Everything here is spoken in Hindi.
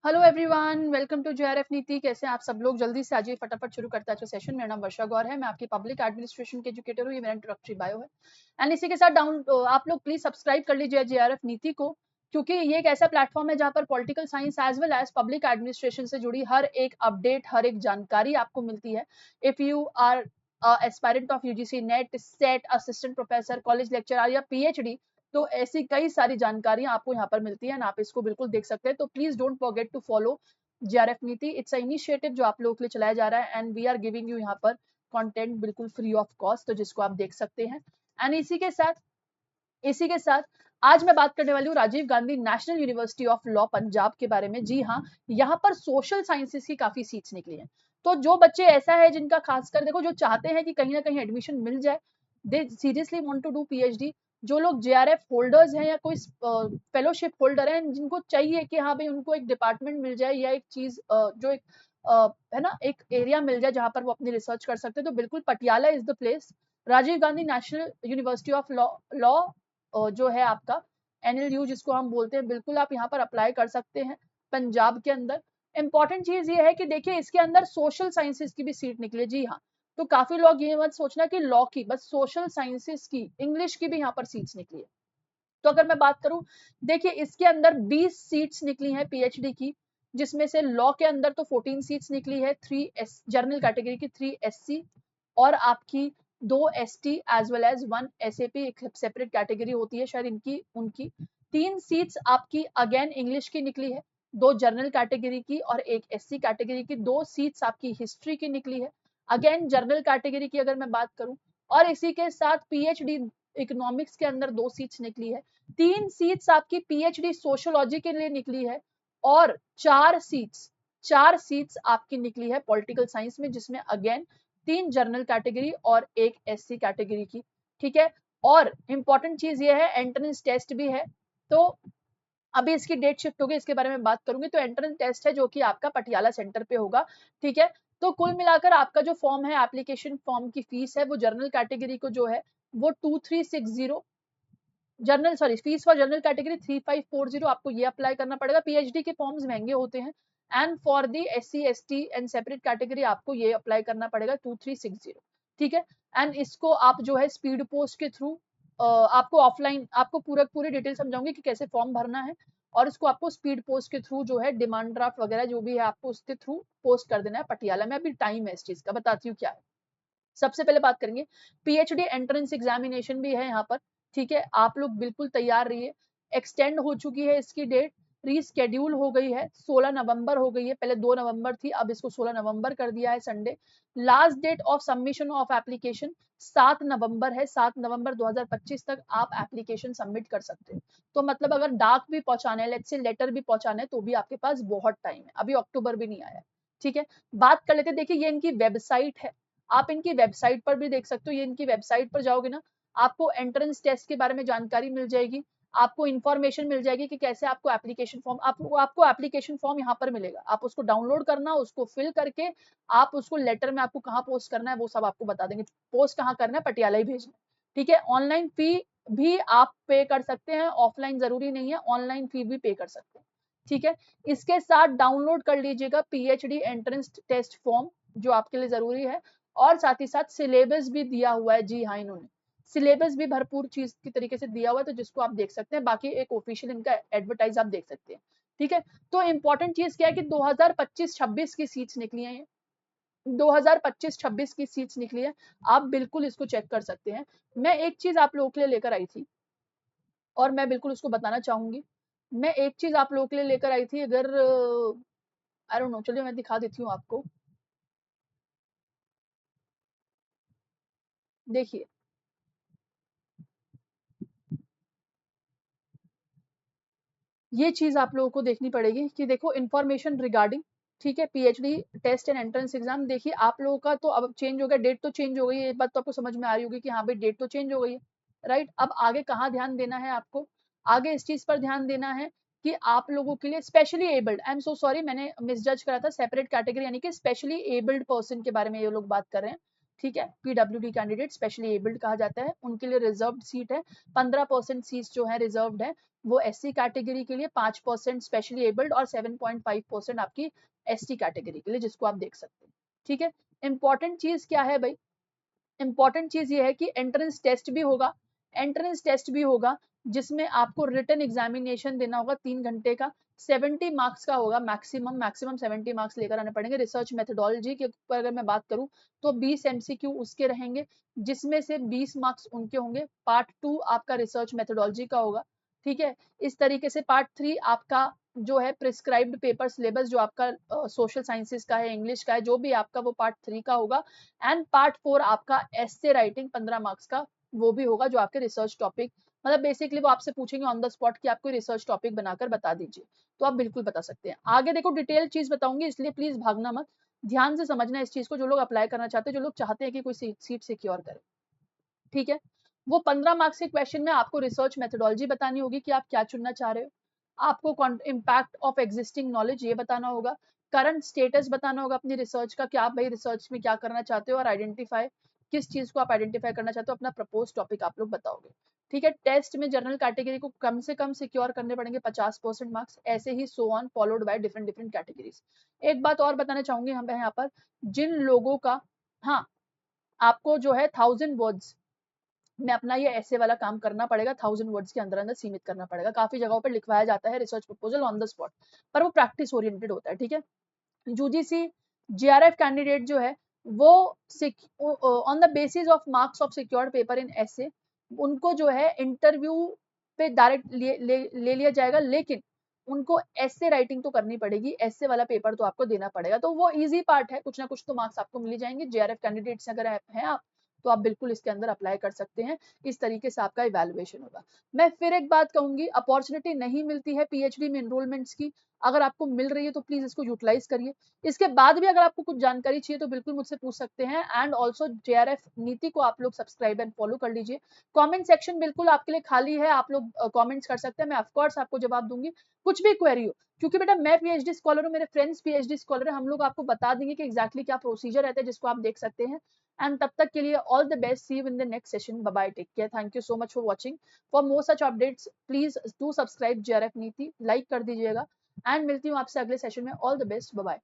Hello everyone, welcome to JRF Niti. कैसे हैं आप सब लोग? जल्दी से आ जाइए, फटाफट शुरू करते हैं आज का सेशन। मेरा नाम वर्षा गौर है, मैं आपकी पब्लिक एडमिनिस्ट्रेशन के एजुकेटर हूँ। ये मेरा इंट्रोडक्टरी बायो है एंड इसी के साथ आप लोग प्लीज सब्सक्राइब कर लीजिए जेआरएफ नीति को, क्योंकि ये एक ऐसा प्लेटफॉर्म है जहाँ पर political science as well as public administration से जुड़ी हर एक अपडेट, हर एक जानकारी आपको मिलती है। If you are aspirant of UGC NET, SET, assistant professor, college lecturer या पीएचडी, तो ऐसी कई सारी जानकारियां आपको यहाँ पर मिलती है, आप इसको बिल्कुल देख सकते हैं। तो please don't forget to follow JRF Niti. It's a initiative जो आप लोगों के लिए चलाया जा रहा है and we are giving you यहाँ पर कंटेंट बिल्कुल फ्री ऑफ कॉस्ट, तो जिसको आप देख सकते हैं। एंड इसी के साथ आज मैं बात करने वाली हूँ Rajiv Gandhi national university of law Punjab के बारे में। जी हाँ, यहाँ पर सोशल साइंसेस की काफी सीट्स निकली हैं। तो जो बच्चे ऐसा है जिनका खासकर देखो, जो चाहते हैं कि कहीं ना कहीं एडमिशन मिल जाए, they seriously want to do PhD, जो लोग जेआरएफ होल्डर्स हैं या कोई फेलोशिप होल्डर हैं, जिनको चाहिए कि हाँ भाई उनको एक डिपार्टमेंट मिल जाए या एक चीज जो एक है ना, एक एरिया मिल जाए जहां पर वो अपनी रिसर्च कर सकते हैं, तो बिल्कुल Patiala is the place. Rajiv Gandhi national university of law जो है आपका एनएलयू जिसको हम बोलते हैं, बिल्कुल आप यहाँ पर अप्लाई कर सकते हैं पंजाब के अंदर। इंपॉर्टेंट चीज ये है कि देखिए इसके अंदर सोशल साइंसेस की भी सीट निकली है। जी हाँ, तो काफी लोग ये मत सोचना कि लॉ की, बस सोशल साइंसेस की, इंग्लिश की भी यहाँ पर सीट्स निकली है। तो अगर मैं बात करूं, देखिए इसके अंदर 20 सीट्स निकली हैं पीएचडी की, जिसमें से लॉ के अंदर तो 14 सीट्स निकली है, 3 एस जर्नल कैटेगरी की, 3 एससी और आपकी 2 ST as well as 1 SAP, एक सेपरेट कैटेगरी होती है शायद इनकी उनकी। 3 सीट्स आपकी अगेन इंग्लिश की निकली है, 2 जर्नल कैटेगरी की और 1 एससी कैटेगरी की। 2 सीट्स आपकी हिस्ट्री की निकली है, अगेन जर्नल कैटेगरी की अगर मैं बात करूं। और इसी के साथ पीएचडी इकोनॉमिक्स के अंदर 2 सीट्स निकली है, 3 सीट्स आपकी पीएचडी सोशियोलॉजी के लिए निकली है और 4 सीट्स आपकी निकली है पॉलिटिकल साइंस में, जिसमें अगेन 3 जर्नल कैटेगरी और 1 एससी कैटेगरी की। ठीक है, और इंपॉर्टेंट चीज ये है एंट्रेंस टेस्ट भी है। तो अभी इसकी डेट शिफ्ट होगी, इसके बारे में बात करूंगी। तो एंट्रेंस टेस्ट है जो कि आपका पटियाला सेंटर पे होगा। ठीक है, तो कुल मिलाकर आपका जो फॉर्म है, एप्लीकेशन फॉर्म की फीस है, वो जर्नल कैटेगरी को जो है वो 2360, general sorry fees for general category 3540 आपको ये अप्लाई करना पड़ेगा। पीएचडी के फॉर्म्स महंगे होते हैं and for the SC ST and separate category आपको ये अप्लाई करना पड़ेगा 2360। ठीक है, एंड इसको आप जो है स्पीड पोस्ट के थ्रू आपको ऑफलाइन, आपको पूरी डिटेल समझाऊंगी कि कैसे फॉर्म भरना है, और इसको आपको स्पीड पोस्ट के थ्रू जो है डिमांड ड्राफ्ट वगैरह जो भी है आपको उसके थ्रू पोस्ट कर देना है पटियाला में। अभी टाइम है इस चीज का, बताती हूँ क्या है। सबसे पहले बात करेंगे, पीएचडी एंट्रेंस एग्जामिनेशन भी है यहाँ पर। ठीक है, आप लोग बिल्कुल तैयार रहिए। एक्सटेंड हो चुकी है इसकी डेट, रीस्केड्यूल हो गई है, 16 नवंबर हो गई है, पहले 2 नवंबर थी, अब इसको 16 नवंबर कर दिया है Sunday. Last date of submission of application 7 नवंबर है, 7 नवंबर 2025 तक आप एप्लीकेशन सबमिट कर सकते हो। तो मतलब अगर डाक भी पहुंचाना है, लेट्स से लेटर भी पहुंचाना है, तो भी आपके पास बहुत टाइम है, अभी अक्टूबर भी नहीं आया। ठीक है, बात कर लेते हैं। देखिए ये इनकी वेबसाइट है, आप इनकी वेबसाइट पर भी देख सकते हो। ये इनकी वेबसाइट पर जाओगे ना, आपको एंट्रेंस टेस्ट के बारे में जानकारी मिल जाएगी, आपको इन्फॉर्मेशन मिल जाएगी कि कैसे आपको एप्लीकेशन फॉर्म, आपको एप्लीकेशन फॉर्म यहाँ पर मिलेगा, आप उसको डाउनलोड करना, उसको फिल करके आप उसको लेटर में आपको कहाँ पोस्ट करना है वो सब आपको बता देंगे। पोस्ट कहाँ करना है, पटियाला ही भेजना। ठीक है, ऑनलाइन फी भी आप पे कर सकते हैं, ऑफलाइन जरूरी नहीं है, ऑनलाइन फी भी पे कर सकते हैं। ठीक है, इसके साथ डाउनलोड कर लीजिएगा पीएचडी एंट्रेंस टेस्ट फॉर्म, जो आपके लिए जरूरी है, और साथ ही साथ सिलेबस भी दिया हुआ है। जी हाँ, इन्होंने सिलेबस भी भरपूर चीज की तरीके से दिया हुआ है, तो जिसको आप देख सकते हैं। बाकी एक ऑफिशियल इनका एडवर्टाइज आप देख सकते हैं। ठीक है, तो इंपॉर्टेंट चीज क्या है कि 2025-26 की सीट्स निकली हैं, 2025-26 की सीट्स निकली है, आप बिल्कुल इसको चेक कर सकते हैं। मैं एक चीज आप लोगों के लिए लेकर आई थी और मैं बिल्कुल उसको बताना चाहूंगी। मैं एक चीज आप लोगों के लिए लेकर आई थी, अगर आई डोंट नो, चलिए मैं दिखा देती हूँ आपको। देखिए ये चीज आप लोगों को देखनी पड़ेगी कि देखो इन्फॉर्मेशन रिगार्डिंग, ठीक है, PhD test and entrance exam. देखिए आप लोगों का तो अब चेंज हो गया, डेट तो चेंज हो गई है, ये बात तो आपको समझ में आ रही होगी कि हाँ भाई डेट तो चेंज हो गई है, राइट। अब आगे कहाँ ध्यान देना है आपको, आगे इस चीज पर ध्यान देना है कि आप लोगों के लिए specially abled, I am so sorry मैंने मिसजज करा था, सेपरेट कैटेगरी यानी कि स्पेशली एबल्ड पर्सन के बारे में ये लोग बात कर रहे हैं। ठीक है। पीडब्ल्यूडी कैंडिडेट स्पेशली एबल्ड कहा जाता है, उनके लिए रिजर्व्ड सीट है। 15% सीट्स जो है रिजर्व्ड है वो एससी कैटेगरी के लिए, 5% स्पेशली एबल्ड और 7.5% आपकी एसटी कैटेगरी के लिए, जिसको आप देख सकते हैं। ठीक है। इंपॉर्टेंट चीज क्या है भाई, इंपॉर्टेंट चीज ये है कि एंट्रेंस टेस्ट भी होगा, एंट्रेंस टेस्ट भी होगा जिसमें आपको रिटन एग्जामिनेशन देना होगा 3 घंटे का, 70 मार्क्स का होगा, मैक्सिमम 70 मार्क्स लेकर आने पड़ेंगे। रिसर्च मेथोडोलॉजी के ऊपर अगर मैं बात करूं तो 20 एमसीक्यू उसके रहेंगे, जिसमें से 20 मार्क्स उनके होंगे। पार्ट 2 आपका रिसर्च मेथोडोलॉजी का होगा। ठीक है। इस तरीके से पार्ट 3 आपका जो है प्रिस्क्राइब्ड पेपर सिलेबस जो आपका सोशल साइंसेज का है, इंग्लिश का है, जो भी आपका, वो पार्ट 3 का होगा। एंड पार्ट 4 आपका एस्से राइटिंग 15 मार्क्स का वो भी होगा, जो आपके रिसर्च टॉपिक, मतलब बेसिकली वो आपसे पूछेंगे ऑन द स्पॉट कि आपको रिसर्च टॉपिक बनाकर बता दीजिए, तो आप बिल्कुल बता सकते हैं। आगे देखो डिटेल चीज बताऊंगी, इसलिए प्लीज भागना मत, ध्यान से समझना इस चीज को, जो लोग अप्लाई करना चाहते हैं, जो लोग चाहते हैं कि कोई सीट सिक्योर करे। ठीक है। वो 15 मार्क्स के क्वेश्चन में आपको रिसर्च मेथोडोलॉजी बतानी होगी कि आप क्या चुनना चाह रहे हो, आपको इम्पैक्ट ऑफ एग्जिस्टिंग नॉलेज ये बताना होगा, करंट स्टेटस बताना होगा अपनी रिसर्च का, कि आप भाई रिसर्च में क्या करना चाहते हो, और आइडेंटिफाई किस चीज को आप आइडेंटिफाई करना चाहते हो, अपना प्रपोज टॉपिक आप लोग बताओगे। ठीक है। टेस्ट में जनरल कैटेगरी को कम से कम सिक्योर करने पड़ेंगे 50% मार्क्स, ऐसे ही so on followed by different different categories. एक बात और बताना चाहूंगी हम यहाँ पर, जिन लोगों का, हाँ, आपको जो है 1000 वर्ड्स में अपना ये ऐसे वाला काम करना पड़ेगा, 1000 वर्ड्स के अंदर अंदर सीमित करना पड़ेगा। काफी जगहों पर लिखवाया जाता है research proposal on the spot, पर वो प्रैक्टिस ओरिएंटेड होता है। ठीक है। यूजीसी जेआरएफ कैंडिडेट जो है वो on the basis of marks of secured paper in ऐसे, उनको जो है इंटरव्यू पे डायरेक्ट ले लिया जाएगा, लेकिन उनको ऐसे राइटिंग तो करनी पड़ेगी, ऐसे वाला पेपर तो आपको देना पड़ेगा। तो वो इजी पार्ट है, कुछ ना कुछ तो मार्क्स आपको मिल जाएंगे। जेआरएफ कैंडिडेट से अगर हैं आप, तो आप बिल्कुल इसके अंदर अप्लाई कर सकते हैं। इस तरीके से आपका इवैल्यूएशन होगा। मैं फिर एक बात कहूंगी, अपॉर्चुनिटी नहीं मिलती है पीएचडी में एनरोलमेंट्स की, अगर आपको मिल रही है तो प्लीज इसको यूटिलाइज करिए। इसके बाद भी अगर आपको कुछ जानकारी चाहिए तो बिल्कुल मुझसे पूछ सकते हैं। एंड ऑल्सो जेआरएफ नीति को आप लोग सब्सक्राइब एंड फॉलो कर लीजिए। कमेंट सेक्शन बिल्कुल आपके लिए खाली है, आप लोग कमेंट्स कर सकते हैं, मैं ऑफकोर्स आपको जवाब दूंगी, कुछ भी क्वेरी हो, क्योंकि बेटा मैं पीएचडी स्कॉलर हूँ, मेरे फ्रेंड्स पीएचडी स्कॉलर है, हम लोग आपको बता देंगे कि एग्जैक्टली क्या प्रोसीजर रहता है, जिसको आप देख सकते हैं। एंड तब तक के लिए all the best, see you in the next session, bye bye, take care, thank you so much for watching. For more such updates please do subscribe JRF Niti, like कर दीजिएगा, एंड मिलती हूँ आपसे अगले सेशन में। All the best, bye bye.